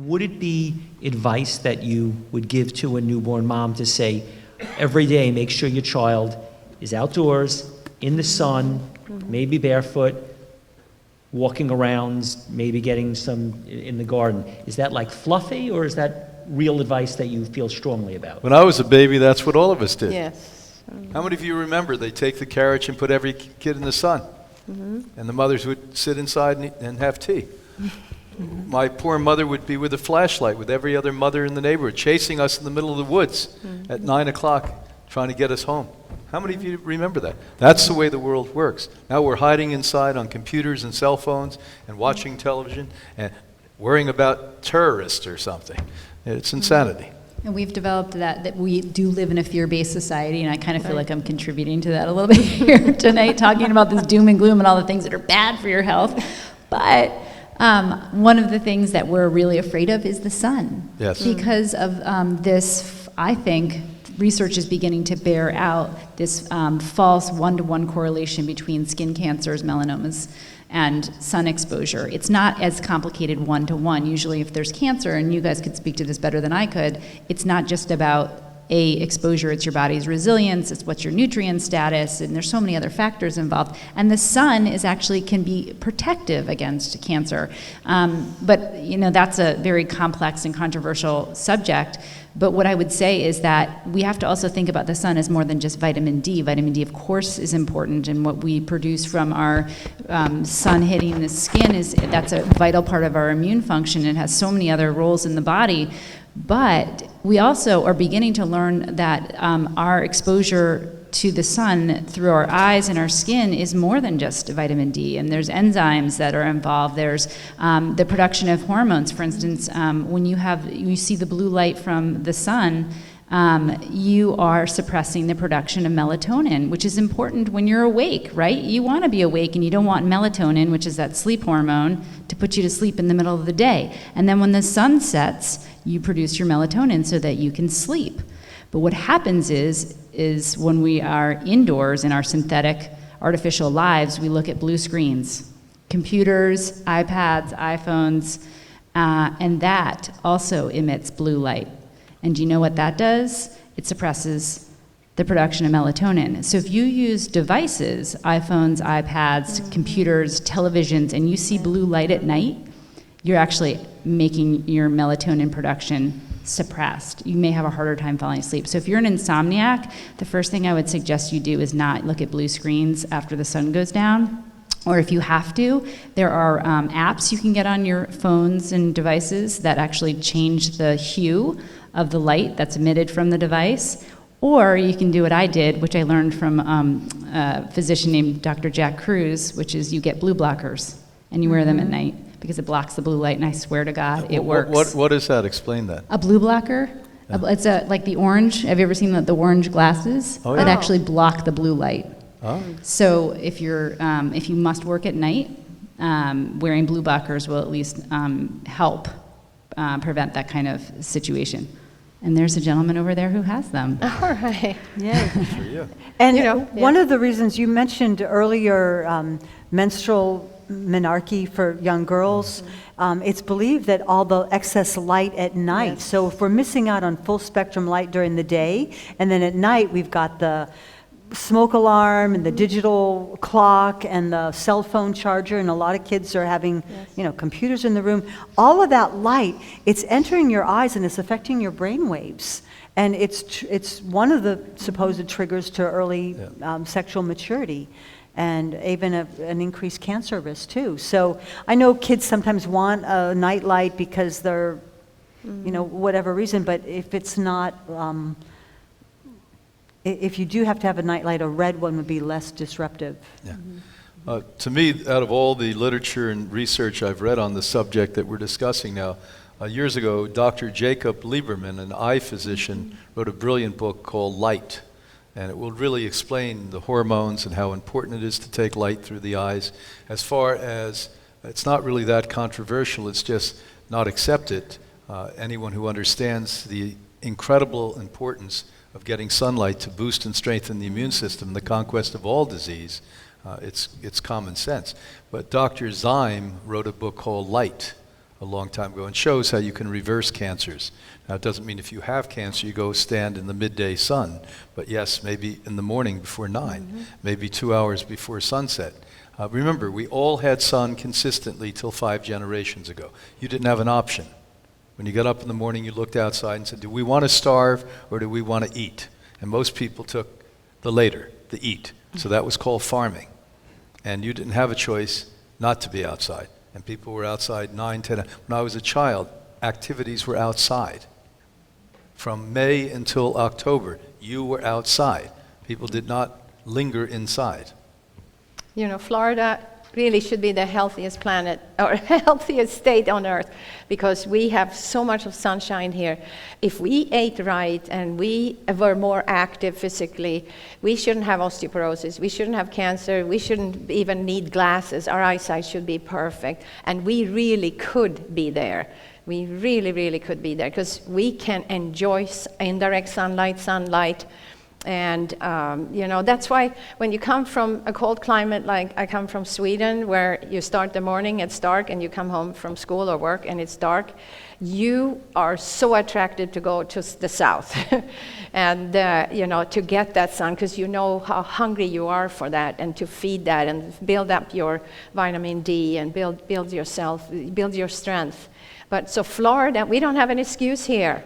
would it be advice that you would give to a newborn mom to say, every day make sure your child is outdoors, in the sun, maybe barefoot, walking around, maybe getting some in the garden? Is that like fluffy, or is that real advice that you feel strongly about? When I was a baby, that's what all of us did. Yes. How many of you remember they take the carriage and put every kid in the sun? And the mothers would sit inside and have tea. My poor mother would be with a flashlight with every other mother in the neighborhood, chasing us in the middle of the woods at 9 o'clock, trying to get us home. How many of you remember that? That's the way the world works. Now we're hiding inside on computers and cell phones and watching television and worrying about terrorists or something. It's insanity. And we've developed that we do live in a fear-based society, and I kind of feel like I'm contributing to that a little bit here tonight, talking about this doom and gloom and all the things that are bad for your health. But one of the things that we're really afraid of is the sun. Yes. Because of this, I think, research is beginning to bear out this false one-to-one correlation between skin cancers, melanomas, and sun exposure. It's not as complicated one-to-one. Usually if there's cancer, and you guys could speak to this better than I could, it's not just about exposure, it's your body's resilience, it's what's your nutrient status, and there's so many other factors involved. And the sun can be protective against cancer. But that's a very complex and controversial subject. But what I would say is that we have to also think about the sun as more than just vitamin D. Vitamin D, of course, is important, and what we produce from our sun hitting the skin that's a vital part of our immune function. It has so many other roles in the body. But we also are beginning to learn that our exposure to the sun through our eyes and our skin is more than just vitamin D, and there's enzymes that are involved. There's the production of hormones. For instance, when you see the blue light from the sun, you are suppressing the production of melatonin, which is important when you're awake, right? You want to be awake, and you don't want melatonin, which is that sleep hormone, to put you to sleep in the middle of the day. And then when the sun sets, you produce your melatonin so that you can sleep. But what happens is when we are indoors in our synthetic artificial lives, we look at blue screens, computers, iPads, iPhones, and that also emits blue light. And do you know what that does? It suppresses the production of melatonin. So if you use devices, iPhones, iPads, computers, televisions, and you see blue light at night, you're actually making your melatonin production suppressed. You may have a harder time falling asleep. So if you're an insomniac, the first thing I would suggest you do is not look at blue screens after the sun goes down. Or if you have to, there are apps you can get on your phones and devices that actually change the hue of the light that's emitted from the device. Or you can do what I did, which I learned from a physician named Dr. Jack Cruz, which is you get blue blockers and you wear them at night because it blocks the blue light, and I swear to God, it works. What is that? Explain that. A blue blocker? Yeah. It's like the orange. Have you ever seen the orange glasses? Oh, yeah. That actually block the blue light. Oh. So if you must work at night, wearing blue blockers will at least help prevent that kind of situation. And there's a gentleman over there who has them. All right. Yeah. For you. And one of the reasons you mentioned earlier, menstrual menarche for young girls, it's believed that all the excess light at night. Yes. So if we're missing out on full spectrum light during the day, and then at night we've got the smoke alarm and the digital clock and the cell phone charger, and a lot of kids are having computers in the room. All of that light, it's entering your eyes and it's affecting your brain waves. And it's one of the supposed triggers to early sexual maturity, and even an increased cancer risk too. So I know kids sometimes want a night light because they're, whatever reason, but if it's not, if you do have to have a night light, a red one would be less disruptive. Yeah. To me, out of all the literature and research I've read on the subject that we're discussing now, years ago, Dr. Jacob Lieberman, an eye physician, wrote a brilliant book called Light. And it will really explain the hormones and how important it is to take light through the eyes. As far as, it's not really that controversial, it's just not accepted. Anyone who understands the incredible importance of getting sunlight to boost and strengthen the immune system, the conquest of all disease, it's common sense. But Dr. Zyme wrote a book called Light, a long time ago and shows how you can reverse cancers. Now, it doesn't mean if you have cancer, you go stand in the midday sun, but yes, maybe in the morning before 9, maybe 2 hours before sunset. Remember, we all had sun consistently till 5 generations ago. You didn't have an option. When you got up in the morning, you looked outside and said, do we want to starve or do we want to eat? And most people took the later, the eat. So that was called farming. And you didn't have a choice not to be outside. And people were outside 9, 10. When I was a child, activities were outside. From May until October, you were outside. People did not linger inside. You know, Florida really should be the healthiest planet, or healthiest state on earth, because we have so much of sunshine here. If we ate right and we were more active physically, we shouldn't have osteoporosis, we shouldn't have cancer, we shouldn't even need glasses, our eyesight should be perfect, and we really could be there. We really, really could be there, because we can enjoy indirect sunlight, and you know, that's why when you come from a cold climate, like I come from Sweden, where you start the morning, it's dark, and you come home from school or work and it's dark, you are so attracted to go to the south and you know, to get that sun, because you know how hungry you are for that, and to feed that and build up your vitamin D and build yourself, build your strength. But so Florida, we don't have an excuse here.